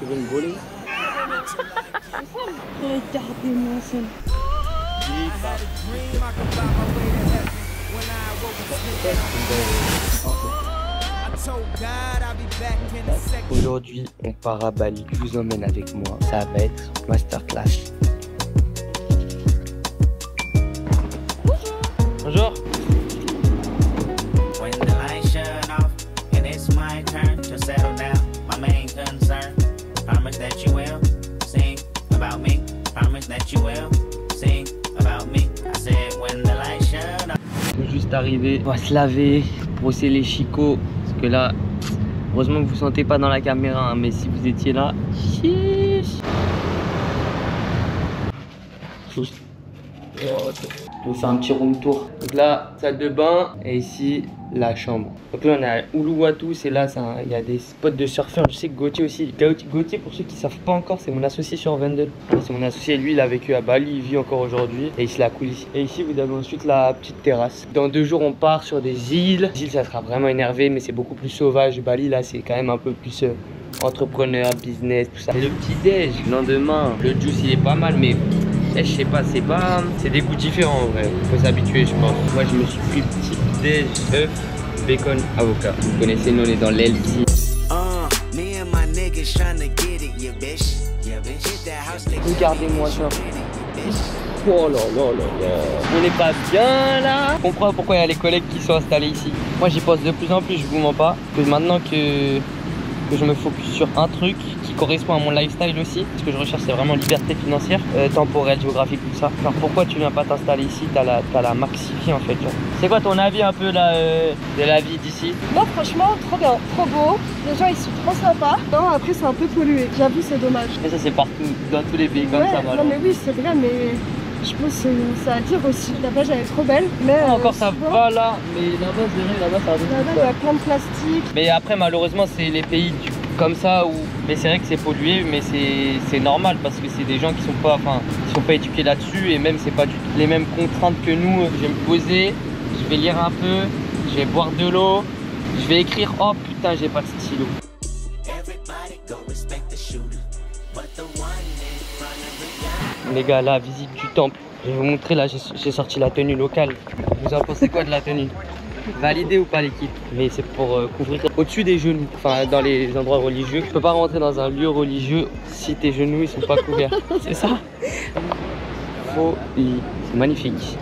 veux me voler? Regardez-moi ça. Aujourd'hui, on part à Bali. Je vous emmène avec moi. Ça va être masterclass. Bonjour. When the lights shut off and it's my turn to settle down, my main concern, promise that you will sing about me, promise that you will sing about me. I said when the lights shut off. On est juste arrivé, on va se laver, brosser les chicots, parce que là, heureusement que vous ne sentez pas dans la caméra, hein, mais si vous étiez là, chiche. On fait un petit room tour. Donc là, salle de bain et ici la chambre. Donc là on est à Uluwatu, c'est là, il y a des spots de surfeurs. Je sais que Gauthier aussi. Gauthier, pour ceux qui ne savent pas encore, c'est mon associé sur Vendel. C'est mon associé, lui il a vécu à Bali, il vit encore aujourd'hui et il se la coule ici. Et ici vous avez ensuite la petite terrasse. Dans 2 jours on part sur des îles. Les îles ça sera vraiment énervé, mais c'est beaucoup plus sauvage. Bali là c'est quand même un peu plus entrepreneur, business, tout ça. Et le petit déj, le lendemain, le juice il est pas mal, mais je sais pas, c'est des goûts différents en vrai. Faut s'habituer je pense. Moi je me suis pris petit déj, œuf, bacon, avocat. Vous connaissez, nous on est dans l'LC. Regardez-moi ça. Oh là là là là. On n'est pas bien là. Je comprends pourquoi il y a les collègues qui sont installés ici. Moi j'y pense de plus en plus, je vous mens pas. Que maintenant que je me focus sur un truc qui correspond à mon lifestyle aussi. Ce que je recherche c'est vraiment liberté financière, temporelle, géographique, tout ça. Alors pourquoi tu viens pas t'installer ici? T'as la maxi vie en fait. C'est quoi ton avis un peu là de la vie d'ici? Moi franchement trop bien, trop beau. Les gens ils sont trop sympas. Non après c'est un peu pollué, j'avoue c'est dommage. Mais ça c'est partout, dans tous les pays comme ça. Non mais oui c'est vrai mais je pense que c'est à dire aussi. La plage elle est trop belle. Mais encore ça va là, mais là-bas c'est vrai, là-bas ça va. Là-bas il y a plein de plastique. Mais après malheureusement c'est les pays comme ça où. Mais c'est vrai que c'est pollué, mais c'est normal parce que c'est des gens qui sont pas éduqués là-dessus et même c'est pas du tout les mêmes contraintes que nous. Je vais me poser, je vais lire un peu, je vais boire de l'eau, je vais écrire. Oh putain j'ai pas de stylo. Les gars là, visite du temple. Je vais vous montrer là, j'ai sorti la tenue locale. Vous en pensez quoi de la tenue? Validé ou pas l'équipe? Mais c'est pour couvrir au-dessus des genoux, enfin dans les endroits religieux. Tu peux pas rentrer dans un lieu religieux si tes genoux ils sont pas couverts. C'est ça? Folie. C'est magnifique.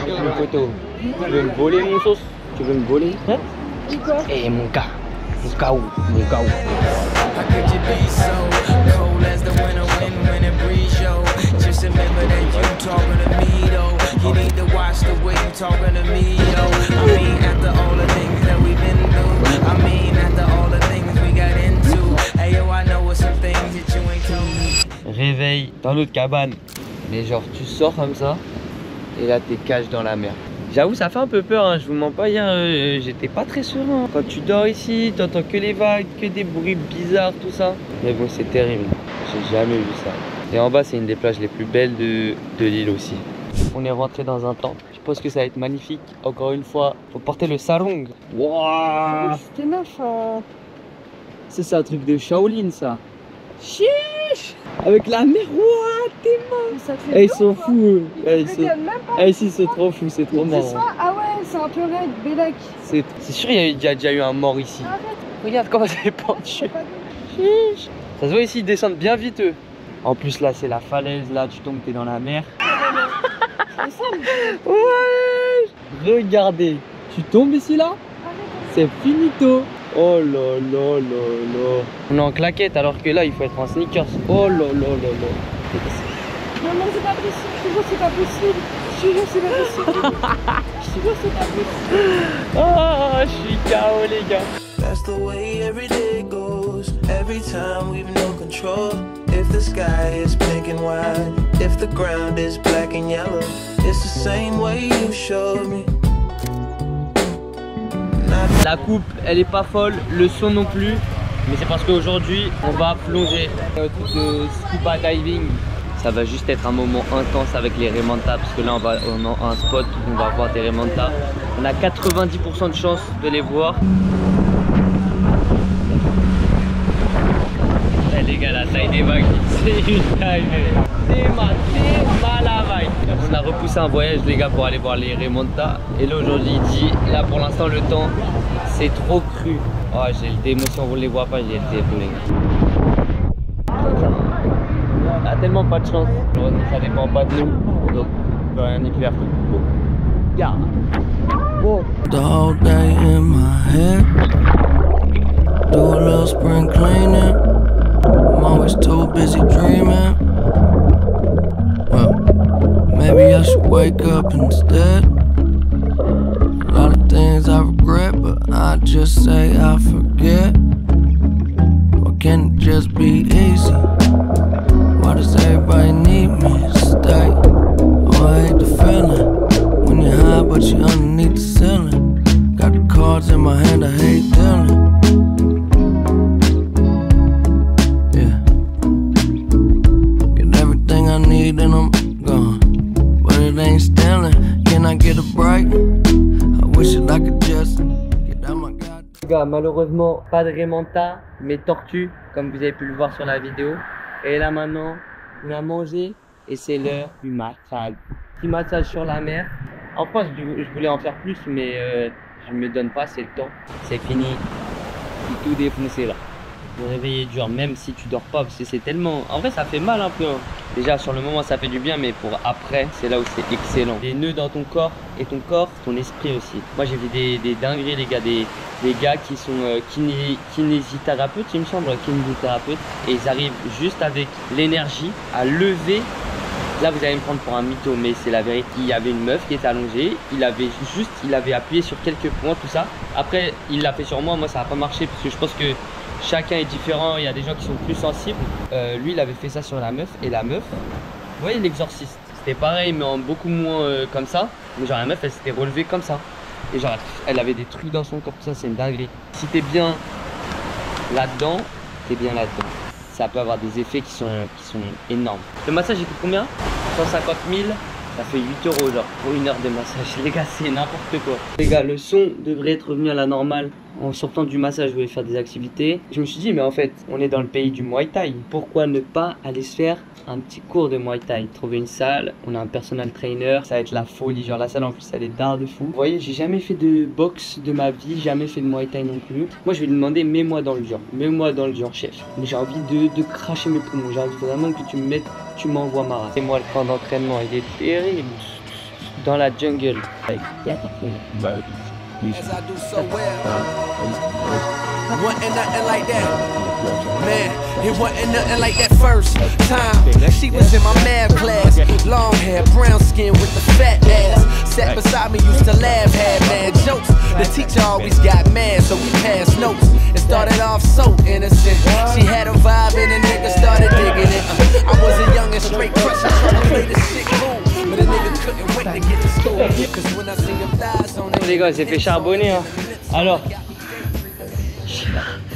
Une photo. Tu veux me voler mon sauce? Tu veux me voler? Et mon cas. Mon cas où? Mon cas où? You need to watch the way you talking to me, yo. I mean, after all the things that we've been through. I mean, after all the things we got into. Hey, yo, I know what's some things that you ain't told me. Réveil dans l'autre cabane. Mais genre, tu sors comme ça, et là, t'es caché dans la mer. J'avoue, ça fait un peu peur, hein. Je vous mens pas, hier, j'étais pas très serein. Quand tu dors ici, t'entends que les vagues, que des bruits bizarres, tout ça. Mais bon, c'est terrible. J'ai jamais vu ça. Et en bas, c'est une des plages les plus belles de l'île aussi. On est rentré dans un temple. Je pense que ça va être magnifique. Encore une fois, faut porter le sarong. Waouh! C'était neuf. C'est un truc de Shaolin, ça. Chiche! Avec la mer, waouh, t'es mort! Eh, ils sont fous. Eh, ici, c'est trop fou, c'est trop marrant. Ah ouais, c'est un peu raide, Bélec. C'est sûr, il y a déjà eu un mort ici. Arrête. Regarde comment c'est pentu. Chiche! Ça se voit ici, ils descendent bien vite eux. En plus, là, c'est la falaise. Là, tu tombes, t'es dans la mer. Ouais! Regardez, tu tombes ici là, c'est finito. Oh là là là là. On est en claquette alors que là il faut être en sneakers. Oh là là là là. Non, c'est pas possible, je te jure c'est pas possible. Je te jure c'est pas possible. Je te jure c'est pas possible. Ah, je suis KO les gars. That's the way every day goes. Every time we've no control. If the sky is pink and white, if the ground is black and yellow, it's the same way you showed me. La coupe, elle est pas folle, le son non plus, mais c'est parce qu'aujourd'hui, on va plonger. Un truc de scuba diving. Ça va juste être un moment intense avec les rays manta, parce que là, on a un spot où on va voir des rays manta. On a 90% de chance de les voir. Elle Les gars, la taille des vagues, c'est une taille. C'est mal la vague. On a repoussé un voyage, les gars, pour aller voir les remontas. Et là, aujourd'hui, il dit, là, pour l'instant, le temps, c'est trop cru. Oh, j'ai l'émotion, vous ne les voyez pas, j'ai été les gars. On a tellement pas de chance. Ça dépend pas de nous. Donc, on peut rien y faire. Yeah. Whoa. The whole day in my head. Do a little spring cleaning. I'm always too busy dreaming. Well, maybe I should wake up instead. A lot of things I regret, but I just say I forget. Or can it just be easy? Why does everybody need me to stay? Oh, I hate the feeling when you're high but you're underneath the ceiling. Got the cards in my hand, I hate dealing. Yeah, get everything I need and I'm gone, but it ain't stealing. Can I get a break? I wish that I could just get out my god. Les gars, malheureusement, pas de remonta, mais tortue, comme vous avez pu le voir sur la vidéo. Et là maintenant, on a mangé et c'est l'heure du massage. Petit massage sur la mer. En France, je voulais en faire plus, mais je me donne pas assez le temps. C'est fini. Tout défoncé là. Le réveil est dur, même si tu dors pas, parce que c'est tellement... En vrai, ça fait mal un peu. Hein. Déjà, sur le moment, ça fait du bien, mais pour après, c'est là où c'est excellent. Des nœuds dans ton corps, et ton corps, ton esprit aussi. Moi, j'ai vu des dingueries, les gars, des gars qui sont kinésithérapeutes, il me semble, kinésithérapeutes, et ils arrivent juste avec l'énergie à lever. Là, vous allez me prendre pour un mytho, mais c'est la vérité. Il y avait une meuf qui était allongée, il avait appuyé sur quelques points, tout ça. Après, il l'a fait sur moi, ça n'a pas marché, parce que je pense que chacun est différent, il y a des gens qui sont plus sensibles. Lui, il avait fait ça sur la meuf, et la meuf, vous voyez l'exorciste, c'était pareil, mais en beaucoup moins comme ça. Mais genre la meuf, elle s'était relevée comme ça. Et genre, elle avait des trucs dans son corps, tout ça, c'est une dinguerie. Si t'es bien là-dedans, t'es bien là-dedans. Ça peut avoir des effets qui sont énormes. Le massage, il coûte combien? 150 000. Ça fait 8 € genre pour une heure de massage. Les gars, c'est n'importe quoi. Les gars, le son devrait être revenu à la normale. En sortant du massage, je voulais faire des activités. Je me suis dit, mais en fait, on est dans le pays du Muay Thai. Pourquoi ne pas aller se faire un petit cours de Muay Thai? Trouver une salle, on a un personal trainer, ça va être la folie. Genre la salle en plus, elle est d'art de fou. Vous voyez, j'ai jamais fait de boxe de ma vie, jamais fait de Muay Thai non plus. Moi, je vais lui demander, mets-moi dans le dur. Mets-moi dans le dur, chef. Mais j'ai envie de cracher mes poumons. J'ai envie vraiment que tu me mettes, tu m'envoies ma race. Et moi, le camp d'entraînement, il est terrible. Dans la jungle. As I do so well. Wasn't nothing like that. Man, it wasn't nothing like that first time. She was in my math class. Long hair, brown skin with the fat ass. Sat beside me, used to laugh, had mad jokes. The teacher always got mad, so we passed notes. It started off so innocent. She had a vibe and a nigga started digging it. I was a young and straight crusher trying to play this shit cool. But a nigga couldn't wait to get to school. Cause when I seen them thighs on it. Les gars, j'ai fait charbonner. Hein. Alors.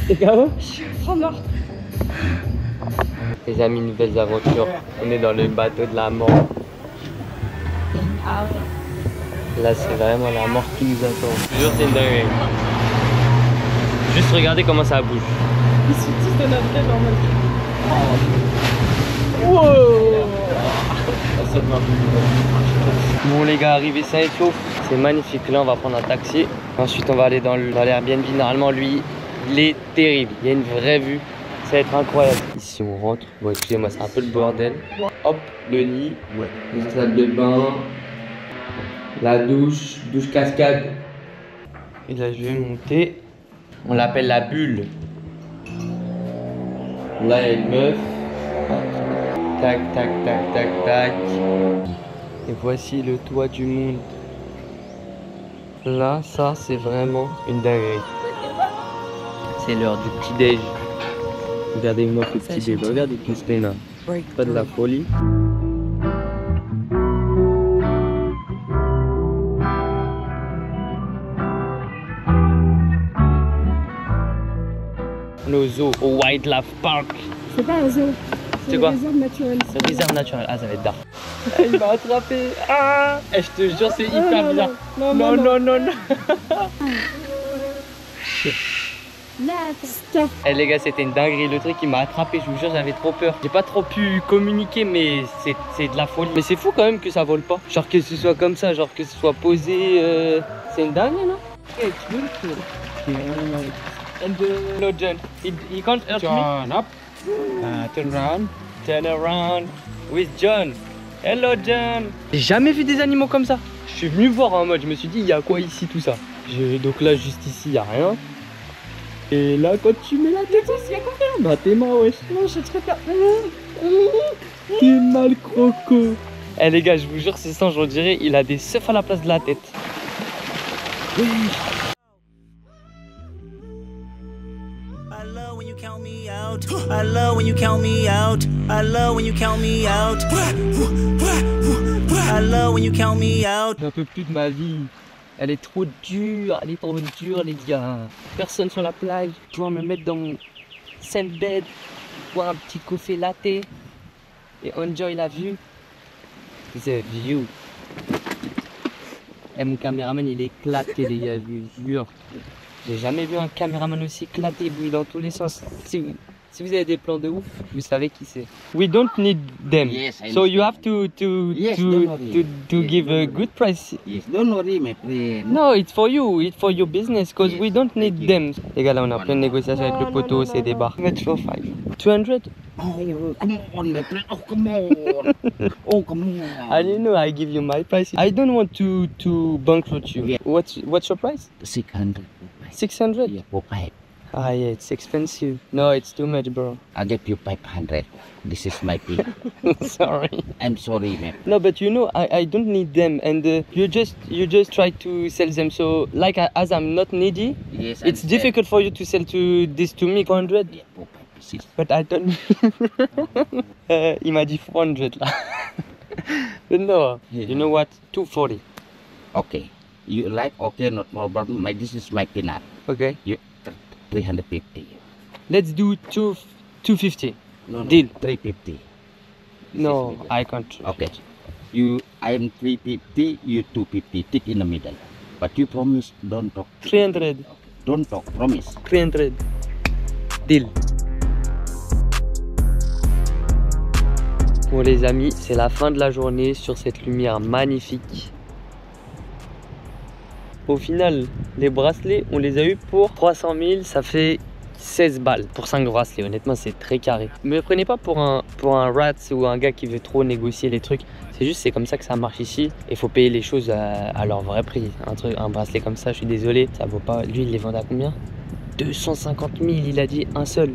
T'es KO? Oh mort. Les amis, nouvelles aventures. On est dans le bateau de la mort. Ah ouais. Là, c'est vraiment la mort qui nous attend. Toujours, c'est une dinguerie. Juste regardez comment ça bouge. Ils sont tous de notre tête en mode. Wow. Bon les gars, arrivé sain et sauf. C'est magnifique. Là, on va prendre un taxi. Ensuite, on va aller dans l'Airbnb. Normalement, lui, il est terrible. Il y a une vraie vue. Ça va être incroyable. Ici, on rentre. Bon, excusez-moi, c'est un peu le bordel. Hop, le lit. Ouais. Une salle de bain. La douche. Douche cascade. Et là, je vais monter. On l'appelle la bulle. Là, il y a une meuf. Tac, tac, tac, tac, tac. Et voici le toit du monde. Là, ça, c'est vraiment une dinguerie. C'est l'heure du petit déj. Regardez-moi le petit déj. Regardez tout ce là. Pas de la folie. On est au zoo, au Wildlife Park. C'est pas un zoo. C'est quoi? Réserve naturelle. C'est réserve naturelle. Ah, ça va être dark. Il m'a attrapé. Ah, et je te jure, c'est hyper bizarre. Non. Stop. Eh les gars, c'était une dinguerie, le truc il m'a attrapé, je vous jure, j'avais trop peur. J'ai pas trop pu communiquer, mais c'est de la folie. Mais c'est fou quand même que ça vole pas. Genre que ce soit comme ça, genre que ce soit posé, c'est une dinguerie, non? It's beautiful. And hello John, he can't help me? Turn up. Turn around. Turn around with John. Hello John. J'ai jamais vu des animaux comme ça. Je suis venu voir en mode, je me suis dit, il y a quoi ici, tout ça. Donc là, juste ici, il y a rien. Et là, quand tu mets la tête aussi, il y a quoi? Bah t'es mort, wesh. Non, je te pas. T'es mal croco. Eh les gars, je vous jure, c'est singe, on dirait, il a des seufs à la place de la tête. Oui. I love when you count me out. I love when you count me out. I love when you count me out. I love when you count me out. J'en peux plus de ma vie. Elle est trop dure, les gars. Personne sur la plage. Je dois me mettre dans mon safe bed, boire un petit café latte et enjoy la vue. The view. Et mon caméraman il est éclaté, les gars, je vous jure. J'ai jamais vu un caméraman aussi éclaté, bouilli dans tous les sens. Si vous avez des plans de ouf, vous savez qui c'est. We don't need them. Yes, I So you have to Yes, don't worry. Yes, give a don't good price. Yes, don't worry, my friend. No, it's for you, it's for your business, because Yes, we don't need thank you. them. Les gars, là, on a plein de négociations avec le poteau, c'est des bars. Let's go 5. 200? Oh, come on, my friend. Oh, come on. Oh, come on. I didn't know I give you my price. I don't want to bankrupt you. Yeah. What's your price? 600. 600? Yeah, for 5. Ah, yeah, it's expensive. No, it's too much, bro. I'll give you 500. This is my fee. Sorry. I'm sorry, man. No, but you know, I don't need them, and you just try to sell them. So, like, as I'm not needy, Yes, it's difficult for you to sell this to me 400. Yeah, for 5 pieces. But I don't. Il m'a dit 400 là. But no, Yeah. you know what? 240. Okay. You like? Okay, not problem. This is my peanut. Okay. You 350. Let's do 250. No, Deal. 350. No, I can't. Okay. I am 350, you 250. Take in the middle. But you promise don't talk. 300. Don't talk. Promise. 300. Deal. Bon les amis, c'est la fin de la journée sur cette lumière magnifique. Au final, les bracelets, on les a eu pour 300 000, ça fait 16 balles pour 5 bracelets. Honnêtement, c'est très carré. Me prenez pas pour un rat ou un gars qui veut trop négocier les trucs. C'est juste, c'est comme ça que ça marche ici. Il faut payer les choses à leur vrai prix. Un bracelet comme ça, je suis désolé, ça vaut pas. Lui, il les vend à combien? 250 000, il a dit un seul.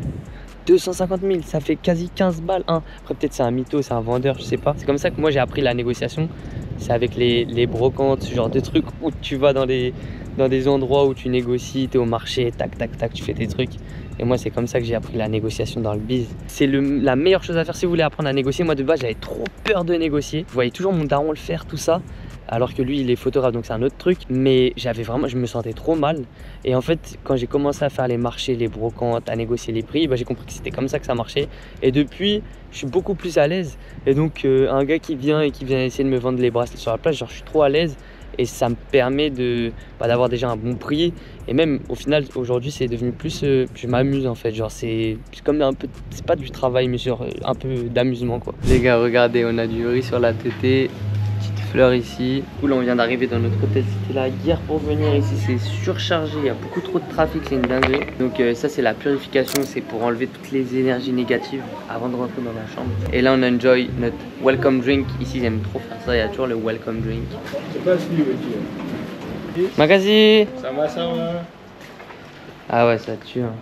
250 000, ça fait quasi 15 balles. Hein. Après, peut-être c'est un mytho, c'est un vendeur, je sais pas. C'est comme ça que moi j'ai appris la négociation. C'est avec les brocantes, ce genre de trucs où tu vas dans des endroits où tu négocies, tu es au marché, tac, tac, tac, tu fais tes trucs. Et moi, c'est comme ça que j'ai appris la négociation dans le biz. C'est la meilleure chose à faire si vous voulez apprendre à négocier. Moi, de base, j'avais trop peur de négocier. Je voyais toujours mon daron le faire, tout ça. Alors que lui, il est photographe, donc c'est un autre truc. Mais je me sentais trop mal. Et en fait, quand j'ai commencé à faire les marchés, les brocantes, à négocier les prix, j'ai compris que c'était comme ça que ça marchait. Et depuis, je suis beaucoup plus à l'aise. Et donc, un gars qui vient essayer de me vendre les bracelets sur la plage, genre, je suis trop à l'aise. Et ça me permet d'avoir déjà un bon prix. Et même, au final, aujourd'hui, c'est devenu plus... je m'amuse, en fait. Genre, c'est comme un peu... C'est pas du travail, mais genre un peu d'amusement, quoi. Les gars, regardez, on a du riz sur la tétée. Fleurs ici. Cool, on vient d'arriver dans notre hôtel. C'était la guerre pour venir ici. C'est surchargé. Il y a beaucoup trop de trafic. C'est une dinguerie. Donc ça, c'est la purification. C'est pour enlever toutes les énergies négatives avant de rentrer dans la chambre. Et là, on enjoy notre welcome drink. Ici, ils aiment trop faire ça. Il y a toujours le welcome drink. C'est pas celui que Magazine. ça va, ça va. Ah ouais, ça tue. Hein.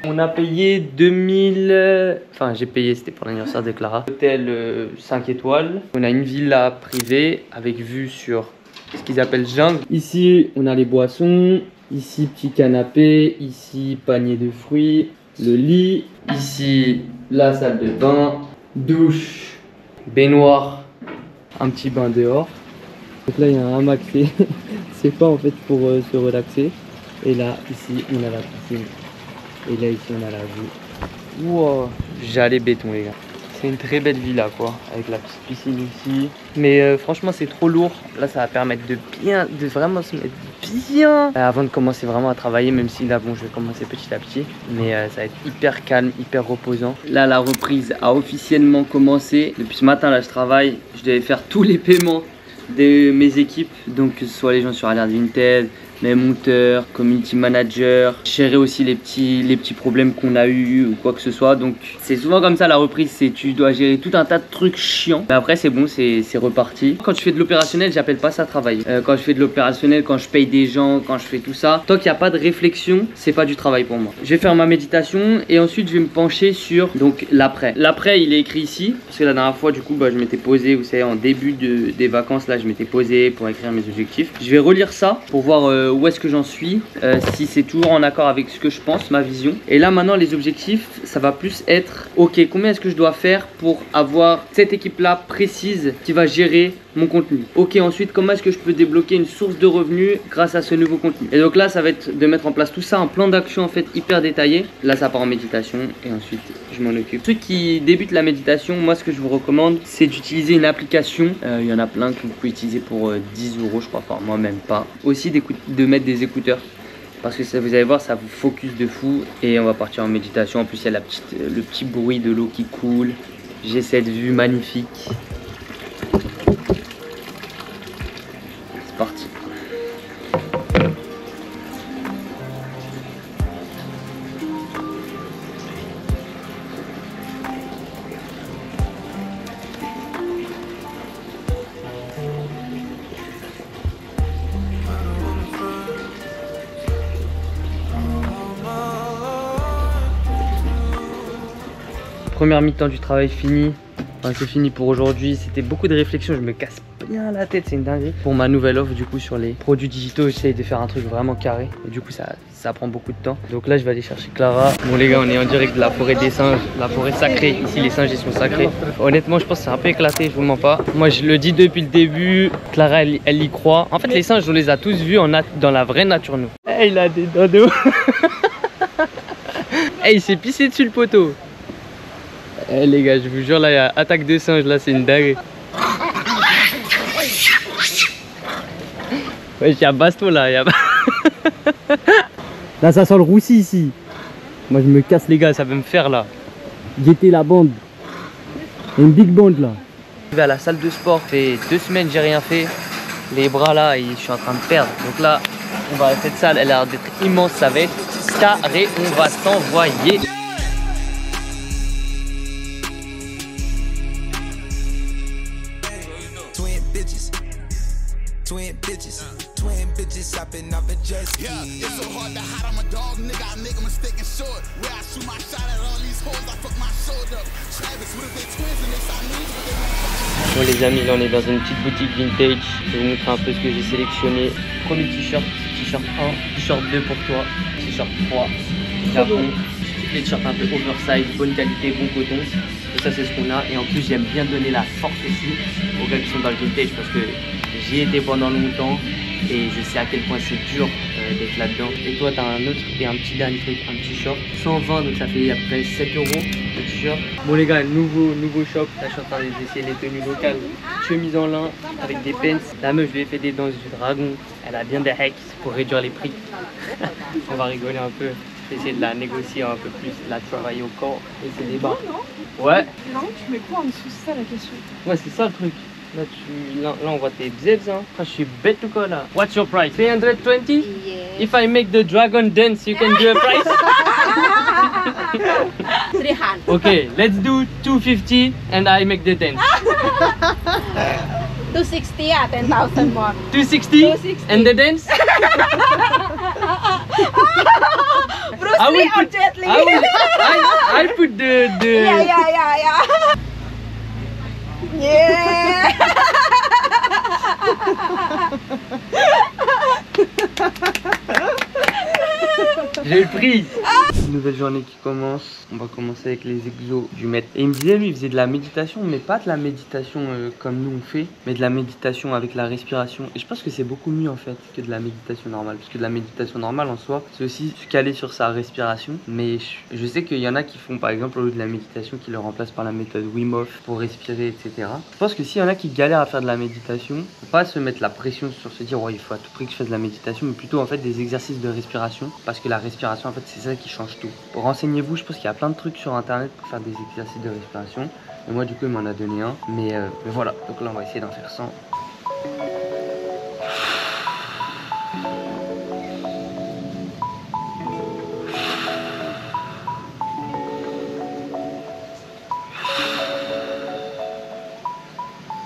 On a payé 2000... Enfin, j'ai payé, c'était pour l'anniversaire de Clara. Hôtel 5 étoiles. On a une villa privée avec vue sur ce qu'ils appellent jungle. Ici, on a les boissons. Ici, petit canapé. Ici, panier de fruits. Le lit. Ici, la salle de bain. Douche. Baignoire. Un petit bain dehors. Donc là, il y a un hamac. C'est pas en fait pour se relaxer. Et là, ici, on a la piscine. Et là, ici, on a la vue. Wow, j'allais béton, les gars. C'est une très belle villa quoi, avec la petite piscine ici. Mais franchement c'est trop lourd. Là ça va permettre de vraiment se mettre bien avant de commencer vraiment à travailler, même si là bon je vais commencer petit à petit. Mais ça va être hyper calme, hyper reposant. Là la reprise a officiellement commencé. Depuis ce matin là je travaille, je devais faire tous les paiements de mes équipes. Donc que ce soit les gens sur Alert Vinted, mes monteurs, community manager, gérer aussi les petits problèmes qu'on a eu ou quoi que ce soit. Donc c'est souvent comme ça la reprise, c'est tu dois gérer tout un tas de trucs chiants. Mais après c'est bon, c'est reparti. Quand je fais de l'opérationnel, j'appelle pas ça travail. Quand je fais de l'opérationnel, quand je paye des gens, quand je fais tout ça, tant qu'il n'y a pas de réflexion, c'est pas du travail pour moi. Je vais faire ma méditation et ensuite je vais me pencher sur donc l'après. L'après il est écrit ici, parce que la dernière fois du coup bah, je m'étais posé, vous savez en début des vacances là je m'étais posé pour écrire mes objectifs. Je vais relire ça pour voir où est-ce que j'en suis, si c'est toujours en accord avec ce que je pense, ma vision. Et là maintenant les objectifs, ça va plus être ok, combien est-ce que je dois faire pour avoir cette équipe là précise qui va gérer mon contenu. Ok, ensuite comment est-ce que je peux débloquer une source de revenus grâce à ce nouveau contenu. Et donc là ça va être de mettre en place tout ça, un plan d'action en fait hyper détaillé. Là ça part en méditation et ensuite je m'en occupe. Ceux qui débutent la méditation, moi ce que je vous recommande c'est d'utiliser une application. Il y en a plein que vous pouvez utiliser pour 10 € je crois, enfin moi même pas. Aussi de mettre des écouteurs. Parce que ça, vous allez voir, ça vous focus de fou. Et on va partir en méditation. En plus, il y a le petit bruit de l'eau qui coule. J'ai cette vue magnifique. C'est parti. Première mi-temps du travail fini. Enfin, c'est fini pour aujourd'hui. C'était beaucoup de réflexion. Je me casse bien la tête, c'est une dinguerie. Pour ma nouvelle offre, du coup, sur les produits digitaux, j'essaye de faire un truc vraiment carré. Et du coup, ça prend beaucoup de temps. Donc là, je vais aller chercher Clara. Bon, les gars, on est en direct de la forêt des singes, la forêt sacrée. Ici, les singes, ils sont sacrés. Honnêtement, je pense que c'est un peu éclaté, je vous mens pas. Moi, je le dis depuis le début. Clara, elle y croit. En fait, les singes, on les a tous vus dans la vraie nature, nous. Hey, il a des dents de ouf. Hey, il s'est pissé dessus le poteau. Eh les gars, je vous jure, là il y a attaque de singe, là c'est une dingue. Ouais, il y a baston là, Là ça sent le roussi ici. Moi je me casse les gars, ça veut me faire là. Guetter la bande. Une big bande là. Je vais à la salle de sport, ça fait 2 semaines j'ai rien fait. Les bras là, je suis en train de perdre. Donc là, on va à cette salle, elle a l'air d'être immense, ça va être carré, on va s'envoyer. Twin bitches hopping off a jet ski. Yeah, it's so hard to hide. I'm a dog, nigga. I make a mistake and short. Where I shoot my shot at all these hoes, I fuck my shoulder. Travis, what if they twins and they saw me? Bon les amis, là on est dans une petite boutique vintage. Je vais vous montrer un peu ce que j'ai sélectionné. Premier t-shirt, t-shirt 1, t-shirt 2 pour toi, t-shirt 3, Japon. Les t-shirts un peu oversize, bonne qualité, bon coton. Et ça c'est ce qu'on a. Et en plus j'aime bien donner la force aussi aux gars qui sont dans le vintage parce que j'y étais pendant longtemps et je sais à quel point c'est dur d'être là-dedans. Et toi t'as un autre et un petit dernier truc, un petit short 120, donc ça fait à peu près 7 € le t-shirt. Bon les gars, nouveau shop. Là je suis en train d'essayer les tenues locales. Chemise en lin avec des pants. La meuf, je lui ai fait des dents du dragon. Elle a bien des hacks pour réduire les prix. On va rigoler un peu. Je vais essayer de la négocier un peu plus, la travailler au corps. Et c'est des bas. Ouais. Non, tu mets quoi en dessous? C'est ça la question. Ouais, c'est ça le truc. Là, on voit tes biceps, hein. Je suis bête ou quoi là? What's your price? 320? Yeah. If I make the dragon dance, you can do a price? 300. Okay, let's do 250 and I make the dance. 260 ah, 10,000 more. 260? 260. And the dance? Bruce I will Lee or put, Jet Li? I put the Yeah. Yeah. J'ai le prix. Une nouvelle journée qui commence. On va commencer avec les exos du maître. Et il me disait, lui, il faisait de la méditation, mais pas de la méditation comme nous on fait, mais de la méditation avec la respiration. Et je pense que c'est beaucoup mieux en fait que de la méditation normale. Parce que de la méditation normale en soi, c'est aussi se caler sur sa respiration. Mais je sais qu'il y en a qui font par exemple au lieu de la méditation, qui le remplacent par la méthode Wim Hof pour respirer, etc. Je pense que s'il y en a qui galèrent à faire de la méditation, faut pas se mettre la pression sur se dire, ouais, il faut à tout prix que je fasse de la méditation, mais plutôt en fait des exercices de respiration. Parce que la respiration, en fait, c'est ça qui change tout. Renseignez-vous, je pense qu'il y a plein de trucs sur internet pour faire des exercices de respiration. Et moi, du coup, il m'en a donné un. Mais voilà, donc là, on va essayer d'en faire 100.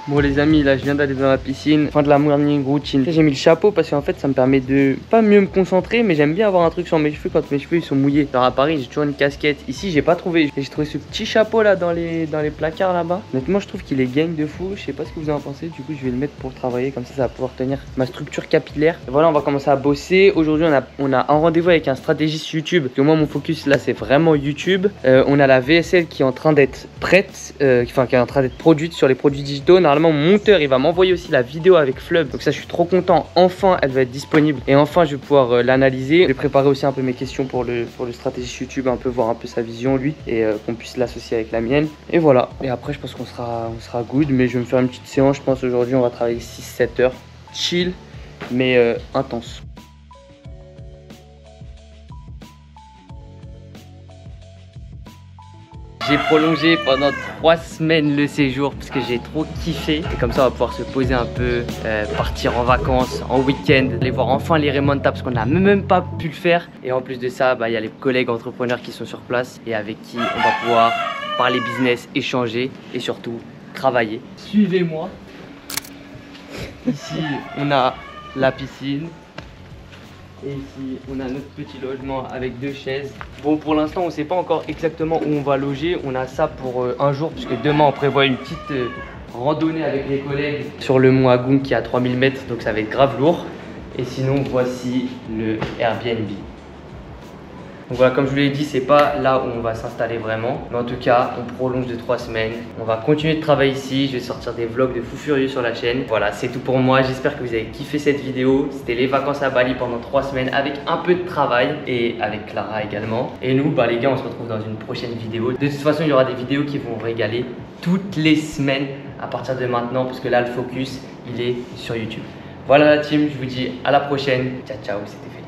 Bon les amis, là je viens d'aller dans la piscine, fin de la morning routine. J'ai mis le chapeau parce qu'en fait ça me permet de pas mieux me concentrer, mais j'aime bien avoir un truc sur mes cheveux quand mes cheveux ils sont mouillés. Genre à Paris j'ai toujours une casquette, ici j'ai pas trouvé. J'ai trouvé ce petit chapeau là dans les placards là-bas. Honnêtement je trouve qu'il est gang de fou, je sais pas ce que vous en pensez, du coup je vais le mettre pour travailler, comme ça ça va pouvoir tenir ma structure capillaire. Et voilà, on va commencer à bosser. Aujourd'hui on a un rendez-vous avec un stratégiste YouTube, parce que moi mon focus là c'est vraiment YouTube. On a la VSL qui est en train d'être prête, enfin qui est en train d'être produite sur les produits digitaux. Normalement mon monteur il va m'envoyer aussi la vidéo avec Flub, donc ça je suis trop content, enfin elle va être disponible et enfin je vais pouvoir l'analyser. Je vais préparer aussi un peu mes questions pour le stratégiste YouTube, un peu voir un peu sa vision lui et qu'on puisse l'associer avec la mienne, et voilà. Et après je pense qu'on sera good, mais je vais me faire une petite séance. Je pense aujourd'hui on va travailler 6-7 heures chill mais intense. J'ai prolongé pendant 3 semaines le séjour parce que j'ai trop kiffé. Et comme ça on va pouvoir se poser un peu, partir en vacances, en week-end, aller voir enfin les remontas parce qu'on n'a même pas pu le faire. Et en plus de ça, il y a les collègues entrepreneurs qui sont sur place et avec qui on va pouvoir parler business, échanger et surtout travailler. Suivez-moi. Ici on a la piscine. Et ici on a notre petit logement avec 2 chaises. Bon, pour l'instant on sait pas encore exactement où on va loger. On a ça pour un jour puisque demain on prévoit une petite randonnée avec les collègues sur le mont Agoum qui est à 3000 mètres, donc ça va être grave lourd. Et sinon voici le Airbnb. Donc voilà, comme je vous l'ai dit, c'est pas là où on va s'installer vraiment, mais en tout cas on prolonge de 3 semaines. On va continuer de travailler ici, je vais sortir des vlogs de fou furieux sur la chaîne. Voilà, c'est tout pour moi, j'espère que vous avez kiffé cette vidéo. C'était les vacances à Bali pendant 3 semaines avec un peu de travail et avec Clara également. Et nous, les gars, on se retrouve dans une prochaine vidéo. De toute façon, il y aura des vidéos qui vont régaler toutes les semaines à partir de maintenant, parce que là le focus il est sur YouTube. Voilà la team, je vous dis à la prochaine. Ciao ciao, c'était fait.